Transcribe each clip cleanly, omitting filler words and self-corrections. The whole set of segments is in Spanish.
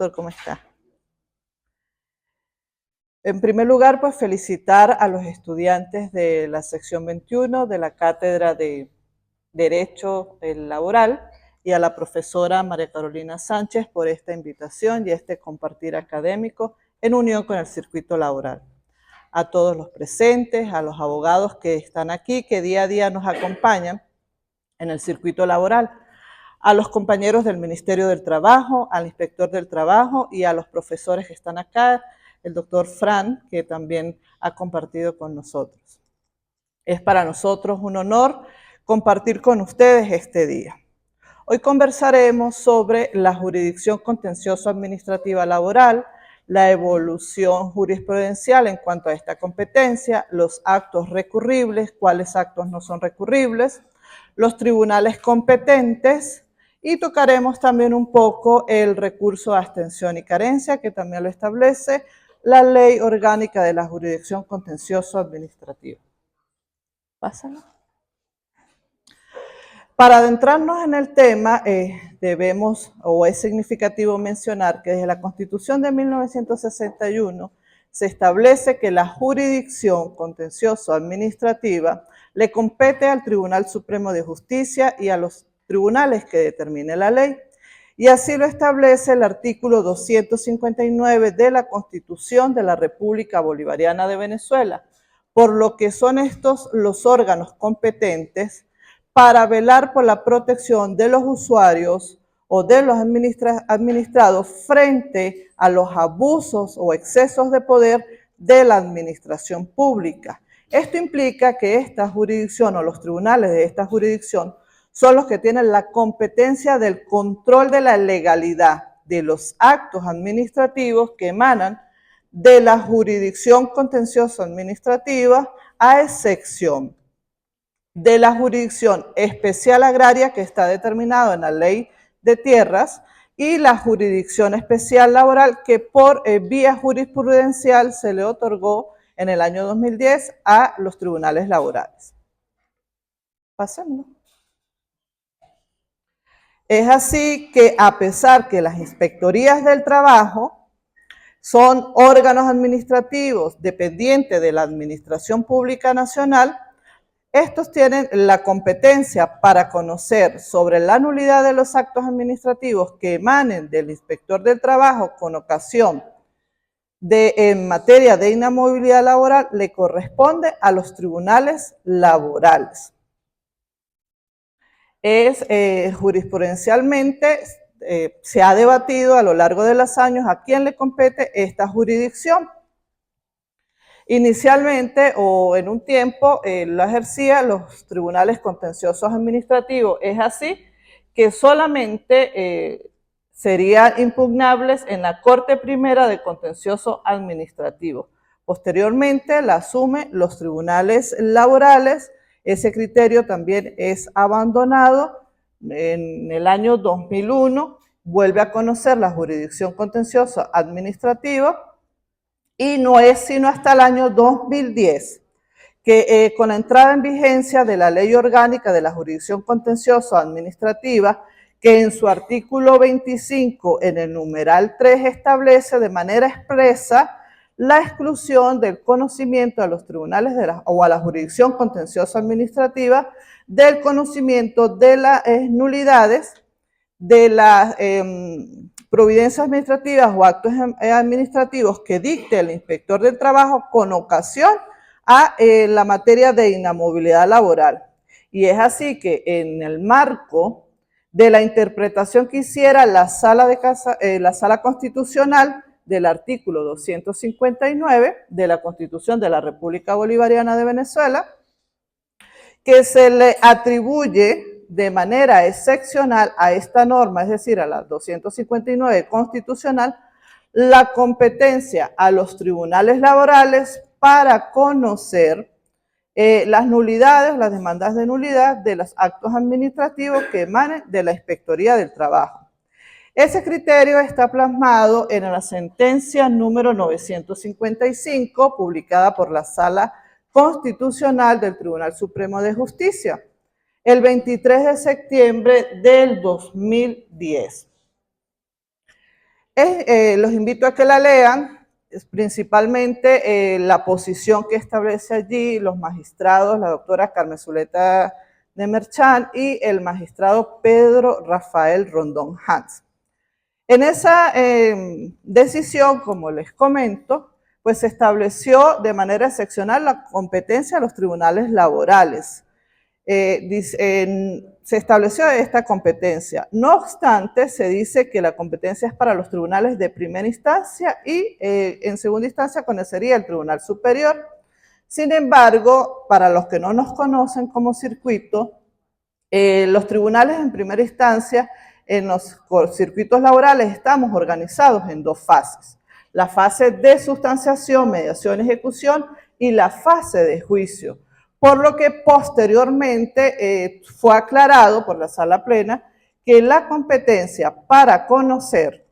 Doctor, ¿cómo está? En primer lugar, pues felicitar a los estudiantes de la sección 21 de la Cátedra de Derecho Laboral y a la profesora María Carolina Sánchez por esta invitación y este compartir académico en unión con el circuito laboral. A todos los presentes, a los abogados que están aquí, que día a día nos acompañan en el circuito laboral, a los compañeros del Ministerio del Trabajo, al inspector del trabajo y a los profesores que están acá, el doctor Fran, que también ha compartido con nosotros. Es para nosotros un honor compartir con ustedes este día. Hoy conversaremos sobre la jurisdicción contencioso-administrativa laboral, la evolución jurisprudencial en cuanto a esta competencia, los actos recurribles, cuáles actos no son recurribles, los tribunales competentes y tocaremos también un poco el recurso de abstención y carencia, que también lo establece la Ley Orgánica de la Jurisdicción Contencioso-Administrativa. Pásalo. Para adentrarnos en el tema, debemos, o es significativo mencionar que desde la Constitución de 1961 se establece que la jurisdicción contencioso-administrativa le compete al Tribunal Supremo de Justicia y a los tribunales que determine la ley. Y así lo establece el artículo 259 de la Constitución de la República Bolivariana de Venezuela, por lo que son estos los órganos competentes para velar por la protección de los usuarios o de los administrados frente a los abusos o excesos de poder de la administración pública. Esto implica que esta jurisdicción o los tribunales de esta jurisdicción son los que tienen la competencia del control de la legalidad de los actos administrativos que emanan de la jurisdicción contencioso administrativa, a excepción de la jurisdicción especial agraria que está determinado en la Ley de Tierras y la jurisdicción especial laboral que por vía jurisprudencial se le otorgó en el año 2010 a los tribunales laborales. Pasemos. Es así que a pesar que las inspectorías del trabajo son órganos administrativos dependientes de la Administración Pública Nacional, estos tienen la competencia para conocer sobre la nulidad de los actos administrativos que emanen del inspector del trabajo con ocasión de en materia de inamovilidad laboral, le corresponde a los tribunales laborales. Jurisprudencialmente se ha debatido a lo largo de los años a quién le compete esta jurisdicción. Inicialmente o en un tiempo lo ejercían los tribunales contenciosos administrativos. Es así que solamente serían impugnables en la Corte Primera de Contencioso Administrativo. Posteriormente la asumen los tribunales laborales. Ese criterio también es abandonado. En el año 2001 vuelve a conocer la jurisdicción contenciosa administrativa y no es sino hasta el año 2010 que con la entrada en vigencia de la Ley Orgánica de la Jurisdicción Contenciosa Administrativa, que en su artículo 25 en el numeral 3 establece de manera expresa la exclusión del conocimiento a los tribunales o a la jurisdicción contenciosa administrativa del conocimiento de las nulidades, de las providencias administrativas o actos administrativos que dicte el inspector del trabajo con ocasión a la materia de inamovilidad laboral. Y es así que en el marco de la interpretación que hiciera la Sala Constitucional del artículo 259 de la Constitución de la República Bolivariana de Venezuela, que se le atribuye de manera excepcional a esta norma, es decir, a la 259 constitucional, la competencia a los tribunales laborales para conocer las nulidades, las demandas de nulidad de los actos administrativos que emanen de la Inspectoría del Trabajo. Ese criterio está plasmado en la sentencia número 955, publicada por la Sala Constitucional del Tribunal Supremo de Justicia, el 23 de septiembre del 2010. Los invito a que la lean, es principalmente la posición que establece allí los magistrados, la doctora Carmen Zuleta de Merchán y el magistrado Pedro Rafael Rondón Hans. En esa decisión, como les comento, pues se estableció de manera excepcional la competencia de los tribunales laborales. Se estableció esta competencia. No obstante, se dice que la competencia es para los tribunales de primera instancia y en segunda instancia conocería el Tribunal Superior. Sin embargo, para los que no nos conocen como circuito, los tribunales en primera instancia, en los circuitos laborales, estamos organizados en dos fases. La fase de sustanciación, mediación, ejecución y la fase de juicio. Por lo que posteriormente fue aclarado por la sala plena que la competencia para conocer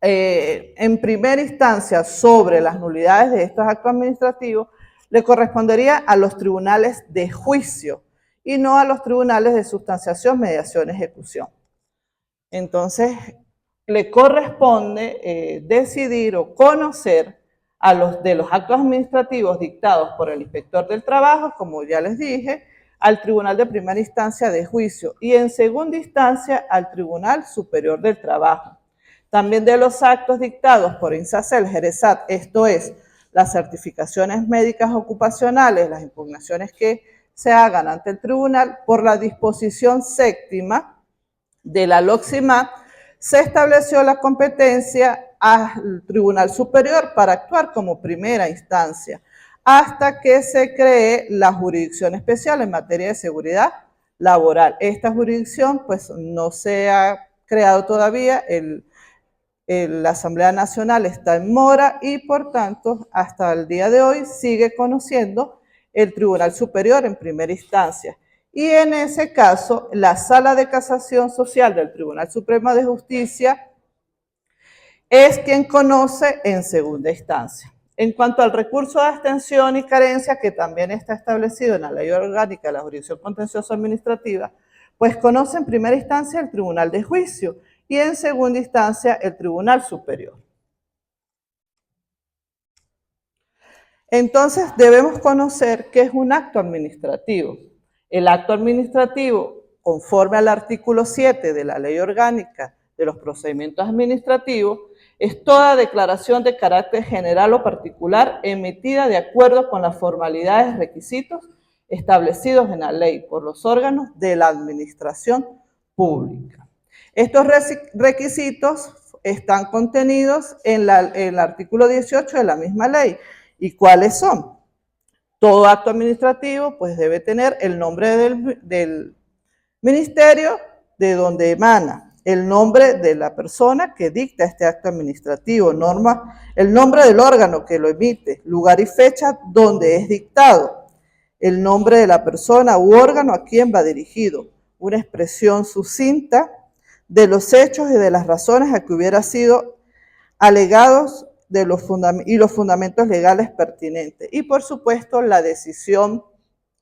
en primera instancia sobre las nulidades de estos actos administrativos le correspondería a los tribunales de juicio y no a los tribunales de sustanciación, mediación, ejecución. Entonces, le corresponde decidir o conocer a los actos administrativos dictados por el inspector del trabajo, como ya les dije, al Tribunal de Primera Instancia de Juicio y en segunda instancia al Tribunal Superior del Trabajo. También de los actos dictados por INSACEL, Jerezat, esto es, las certificaciones médicas ocupacionales, las impugnaciones que se hagan ante el tribunal por la disposición séptima de la LOCSIMAT, se estableció la competencia al Tribunal Superior para actuar como primera instancia, hasta que se cree la Jurisdicción Especial en materia de seguridad laboral. Esta jurisdicción pues no se ha creado todavía, la Asamblea Nacional está en mora y por tanto hasta el día de hoy sigue conociendo el Tribunal Superior en primera instancia. Y en ese caso, la Sala de Casación Social del Tribunal Supremo de Justicia es quien conoce en segunda instancia. En cuanto al recurso de abstención y carencia, que también está establecido en la Ley Orgánica de la Jurisdicción Contencioso Administrativa, pues conoce en primera instancia el Tribunal de Juicio y en segunda instancia el Tribunal Superior. Entonces, debemos conocer qué es un acto administrativo. El acto administrativo, conforme al artículo 7 de la Ley Orgánica de los Procedimientos Administrativos, es toda declaración de carácter general o particular emitida de acuerdo con las formalidades, requisitos establecidos en la ley por los órganos de la administración pública. Estos requisitos están contenidos en el artículo 18 de la misma ley. ¿Y cuáles son? Todo acto administrativo pues debe tener el nombre del ministerio de donde emana, el nombre de la persona que dicta este acto administrativo, el nombre del órgano que lo emite, lugar y fecha donde es dictado, el nombre de la persona u órgano a quien va dirigido, una expresión sucinta de los hechos y de las razones a que hubiera sido alegados y los fundamentos legales pertinentes. Y por supuesto la decisión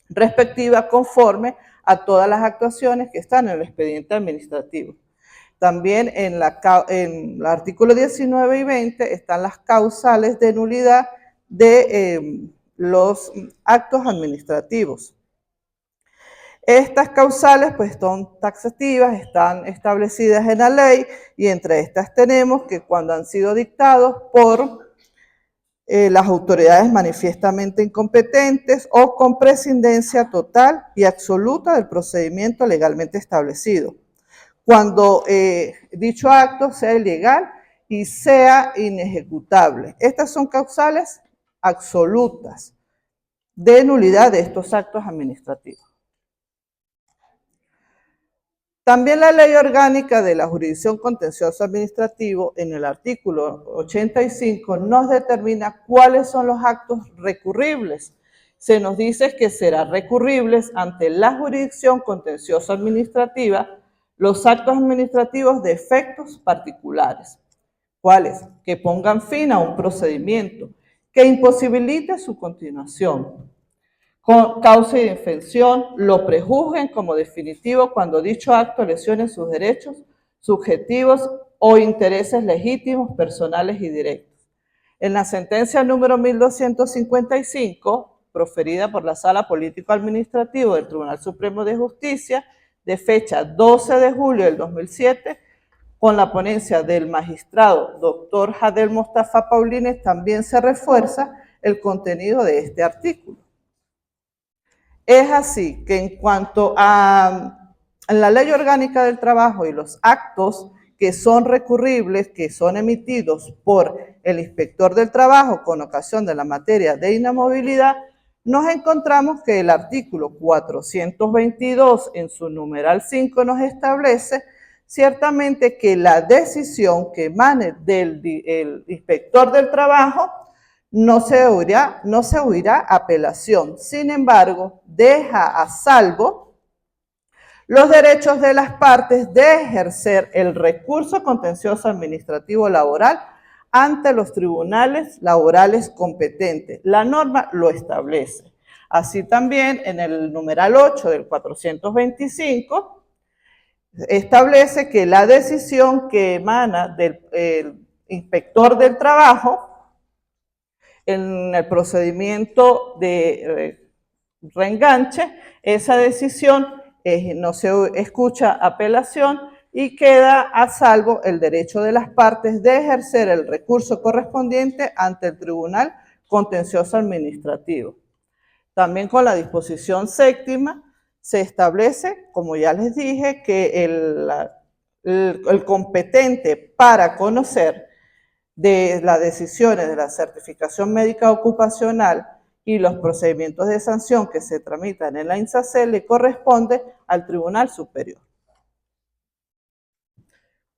respectiva conforme a todas las actuaciones que están en el expediente administrativo. También en el artículo 19 y 20 están las causales de nulidad de los actos administrativos. Estas causales pues son taxativas, están establecidas en la ley y entre estas tenemos que cuando han sido dictados por las autoridades manifiestamente incompetentes o con prescindencia total y absoluta del procedimiento legalmente establecido. Cuando dicho acto sea ilegal y sea inejecutable. Estas son causales absolutas de nulidad de estos actos administrativos. También la Ley Orgánica de la Jurisdicción Contencioso Administrativo, en el artículo 85, nos determina cuáles son los actos recurribles. Se nos dice que serán recurribles ante la Jurisdicción Contencioso Administrativa los actos administrativos de efectos particulares. ¿Cuáles? Que pongan fin a un procedimiento, que imposibilite su continuación, con causa de infracción, lo prejuzguen como definitivo cuando dicho acto lesione sus derechos subjetivos o intereses legítimos, personales y directos. En la sentencia número 1255, proferida por la Sala Político-Administrativo del Tribunal Supremo de Justicia, de fecha 12 de julio del 2007, con la ponencia del magistrado doctor Jadel Mostafa Paulines, también se refuerza el contenido de este artículo. Es así que en cuanto a la Ley Orgánica del Trabajo y los actos que son recurribles, que son emitidos por el inspector del trabajo con ocasión de la materia de inamovilidad, nos encontramos que el artículo 422 en su numeral 5 nos establece ciertamente que la decisión que emane del inspector del trabajo no se oirá apelación. Sin embargo, deja a salvo los derechos de las partes de ejercer el recurso contencioso administrativo laboral ante los tribunales laborales competentes. La norma lo establece. Así también en el numeral 8 del 425 establece que la decisión que emana del inspector del trabajo en el procedimiento de reenganche, esa decisión no se escucha apelación y queda a salvo el derecho de las partes de ejercer el recurso correspondiente ante el Tribunal Contencioso Administrativo. También con la disposición séptima se establece, como ya les dije, que el competente para conocer de las decisiones de la certificación médica ocupacional y los procedimientos de sanción que se tramitan en la INSACEL le corresponde al Tribunal Superior.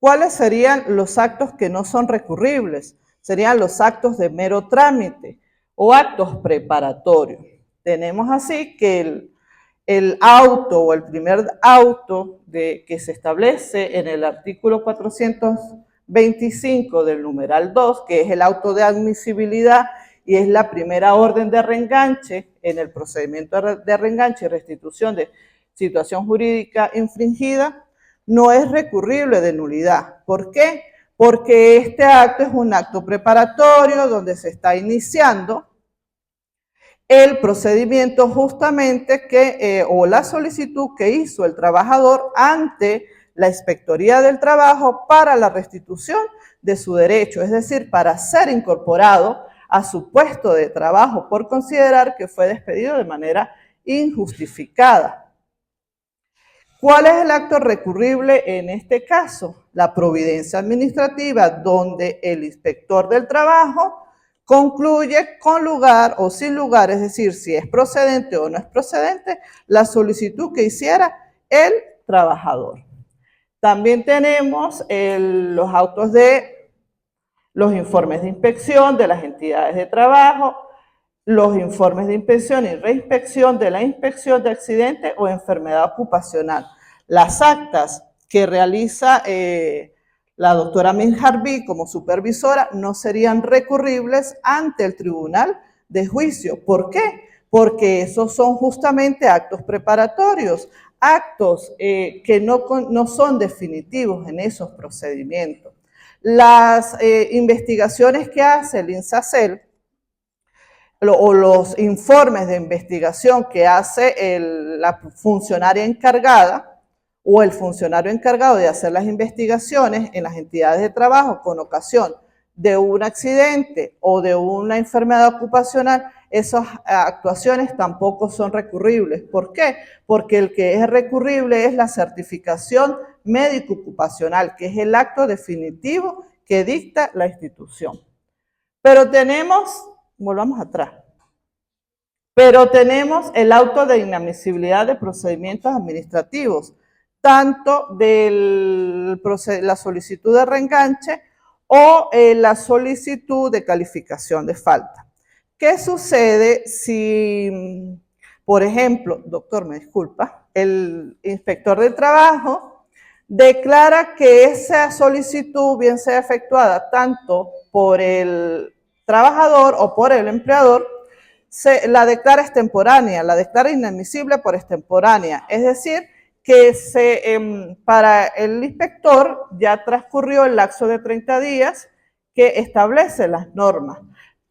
¿Cuáles serían los actos que no son recurribles? Serían los actos de mero trámite o actos preparatorios. Tenemos así que el auto o el primer auto que se establece en el artículo 425 del numeral 2, que es el auto de admisibilidad y es la primera orden de reenganche en el procedimiento de reenganche y restitución de situación jurídica infringida, no es recurrible de nulidad. ¿Por qué? Porque este acto es un acto preparatorio donde se está iniciando el procedimiento justamente o la solicitud que hizo el trabajador ante la Inspectoría del Trabajo para la restitución de su derecho, es decir, para ser incorporado a su puesto de trabajo por considerar que fue despedido de manera injustificada. ¿Cuál es el acto recurrible en este caso? La providencia administrativa, donde el inspector del trabajo concluye con lugar o sin lugar, es decir, si es procedente o no es procedente, la solicitud que hiciera el trabajador. También tenemos los autos de los informes de inspección de las entidades de trabajo, los informes de inspección y reinspección de la inspección de accidente o enfermedad ocupacional. Las actas que realiza la doctora Minharbi como supervisora no serían recurribles ante el tribunal de juicio. ¿Por qué? Porque esos son justamente actos preparatorios, actos que no son definitivos en esos procedimientos. Las investigaciones que hace el INSACEL o los informes de investigación que hace la funcionaria encargada o el funcionario encargado de hacer las investigaciones en las entidades de trabajo con ocasión de un accidente o de una enfermedad ocupacional, esas actuaciones tampoco son recurribles. ¿Por qué? Porque el que es recurrible es la certificación médico-ocupacional, que es el acto definitivo que dicta la institución. Pero tenemos, volvamos atrás, pero tenemos el auto de inadmisibilidad de procedimientos administrativos, tanto de la solicitud de reenganche o la solicitud de calificación de falta. ¿Qué sucede si, por ejemplo, doctor, me disculpa, el inspector del trabajo declara que esa solicitud, bien sea efectuada tanto por el trabajador o por el empleador, la declara extemporánea, la declara inadmisible por extemporánea, es decir, que para el inspector ya transcurrió el lapso de 30 días que establece las normas,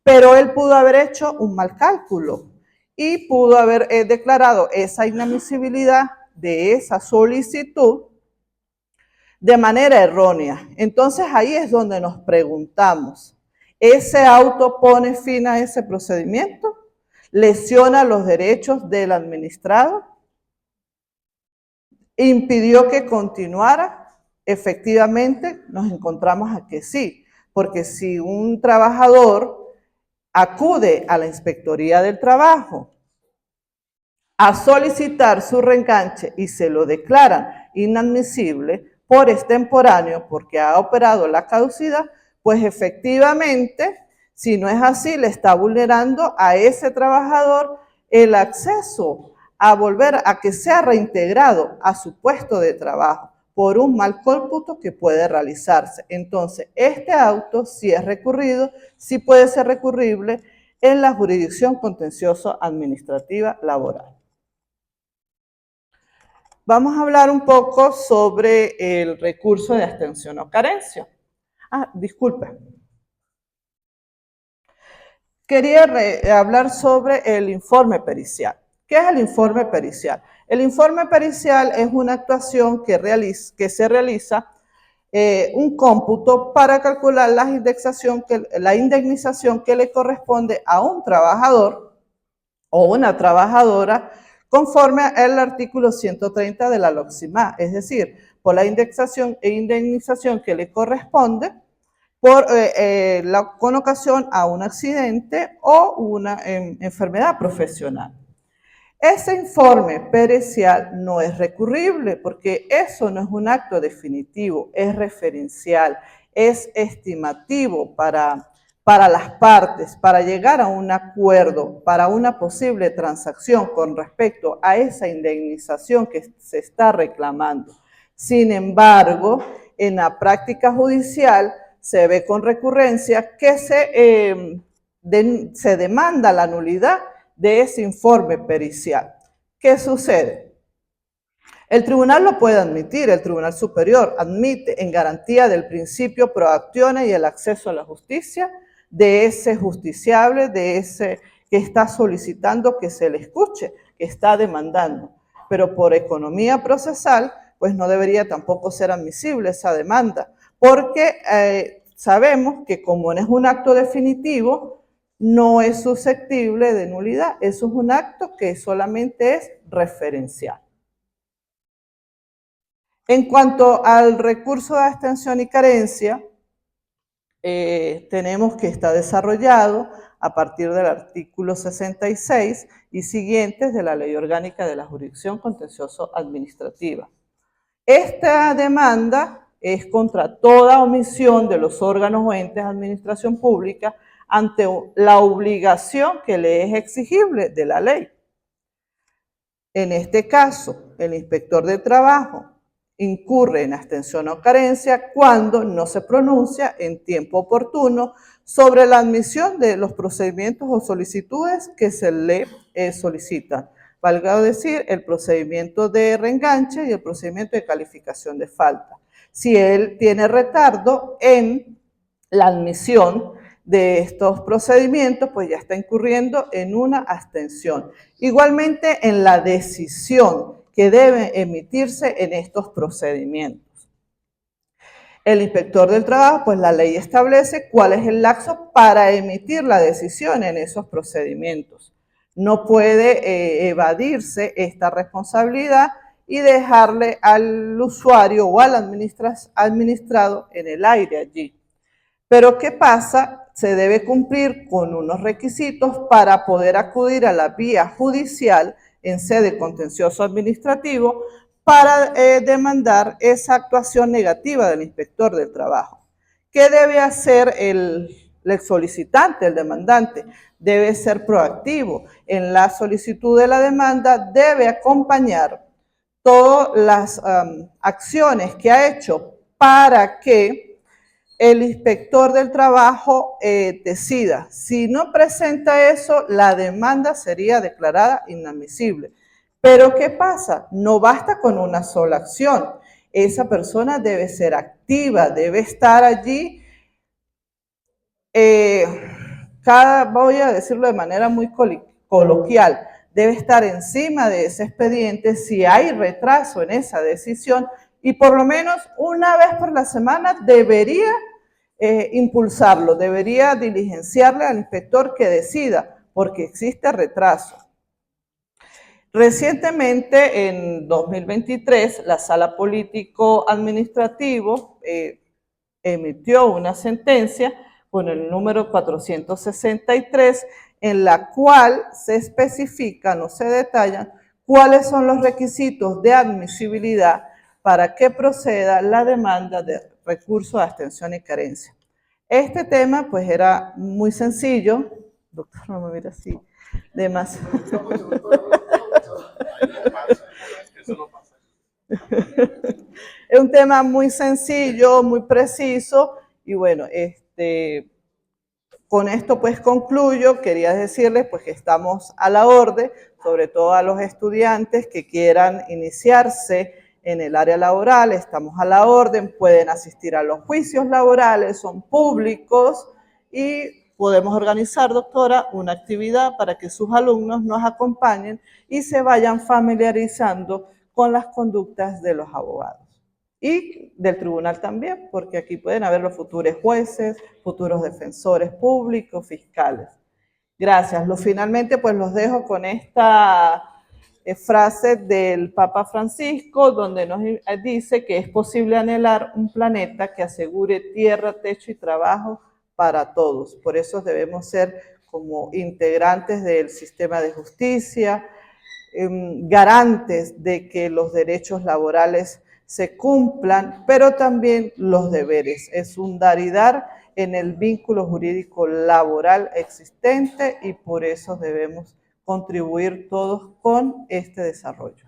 pero él pudo haber hecho un mal cálculo y pudo haber declarado esa inadmisibilidad de esa solicitud de manera errónea. Entonces ahí es donde nos preguntamos, ¿ese auto pone fin a ese procedimiento? ¿Lesiona los derechos del administrado? ¿Impidió que continuara? Efectivamente, nos encontramos a que sí, porque si un trabajador acude a la Inspectoría del Trabajo a solicitar su reenganche y se lo declaran inadmisible por extemporáneo, porque ha operado la caducidad, pues efectivamente, si no es así, le está vulnerando a ese trabajador el acceso a volver a que sea reintegrado a su puesto de trabajo por un mal cómputo que puede realizarse. Entonces, este auto, si es recurrido, sí puede ser recurrible en la jurisdicción contencioso administrativa laboral. Vamos a hablar un poco sobre el recurso de abstención o carencia. Disculpe. Quería hablar sobre el informe pericial. ¿Qué es el informe pericial? El informe pericial es una actuación que se realiza un cómputo para calcular la indemnización que le corresponde a un trabajador o una trabajadora conforme al artículo 130 de la LOCSIMA, es decir, por la indemnización que le corresponde con ocasión a un accidente o una enfermedad profesional. Ese informe pericial no es recurrible porque eso no es un acto definitivo, es referencial, es estimativo para las partes, para llegar a un acuerdo, para una posible transacción con respecto a esa indemnización que se está reclamando. Sin embargo, en la práctica judicial se ve con recurrencia que se demanda la nulidad de ese informe pericial. ¿Qué sucede? El tribunal lo puede admitir, el Tribunal Superior admite en garantía del principio pro actione y el acceso a la justicia de ese justiciable, de ese que está solicitando que se le escuche, que está demandando. Pero por economía procesal, pues no debería tampoco ser admisible esa demanda, porque sabemos que como no es un acto definitivo, no es susceptible de nulidad. Eso es un acto que solamente es referencial. En cuanto al recurso de abstención y carencia, tenemos que está desarrollado a partir del artículo 66 y siguientes de la Ley Orgánica de la Jurisdicción Contencioso Administrativa. Esta demanda es contra toda omisión de los órganos o entes de administración pública ante la obligación que le es exigible de la ley. En este caso, el inspector de trabajo incurre en abstención o carencia cuando no se pronuncia en tiempo oportuno sobre la admisión de los procedimientos o solicitudes que se le solicitan. Valga decir, el procedimiento de reenganche y el procedimiento de calificación de falta. Si él tiene retardo en la admisión de estos procedimientos, pues ya está incurriendo en una abstención. Igualmente en la decisión que debe emitirse en estos procedimientos. El inspector del trabajo, pues la ley establece cuál es el lapso para emitir la decisión en esos procedimientos. No puede evadirse esta responsabilidad y dejarle al usuario o al administrado en el aire allí. Pero ¿qué pasa? Se debe cumplir con unos requisitos para poder acudir a la vía judicial en sede contencioso administrativo para demandar esa actuación negativa del inspector del trabajo. ¿Qué debe hacer el solicitante, el demandante? Debe ser proactivo. En la solicitud de la demanda debe acompañar todas las acciones que ha hecho para que el inspector del trabajo decida. Si no presenta eso, la demanda sería declarada inadmisible. Pero ¿qué pasa? No basta con una sola acción. Esa persona debe ser activa, debe estar allí. Voy a decirlo de manera muy coloquial, debe estar encima de ese expediente si hay retraso en esa decisión y por lo menos una vez por la semana debería impulsarlo, debería diligenciarle al inspector que decida, porque existe retraso. Recientemente, en 2023, la Sala Político Administrativo emitió una sentencia con el número 463, en la cual se especifican o se detallan cuáles son los requisitos de admisibilidad para que proceda la demanda de recurso de abstención y carencia. Este tema, pues, era muy sencillo. Doctor, no me mira así. Demasiado. Es un tema muy sencillo, muy preciso, y bueno, con esto pues concluyo. Quería decirles pues que estamos a la orden, sobre todo a los estudiantes que quieran iniciarse en el área laboral, estamos a la orden, pueden asistir a los juicios laborales, son públicos y podemos organizar, doctora, una actividad para que sus alumnos nos acompañen y se vayan familiarizando con las conductas de los abogados. Y del tribunal también, porque aquí pueden haber los futuros jueces, futuros defensores públicos, fiscales. Gracias. Finalmente, pues los dejo con esta frase del Papa Francisco, donde nos dice que es posible anhelar un planeta que asegure tierra, techo y trabajo para todos. Por eso debemos ser como integrantes del sistema de justicia, garantes de que los derechos laborales se cumplan, pero también los deberes. Es un dar y dar en el vínculo jurídico laboral existente y por eso debemos contribuir todos con este desarrollo.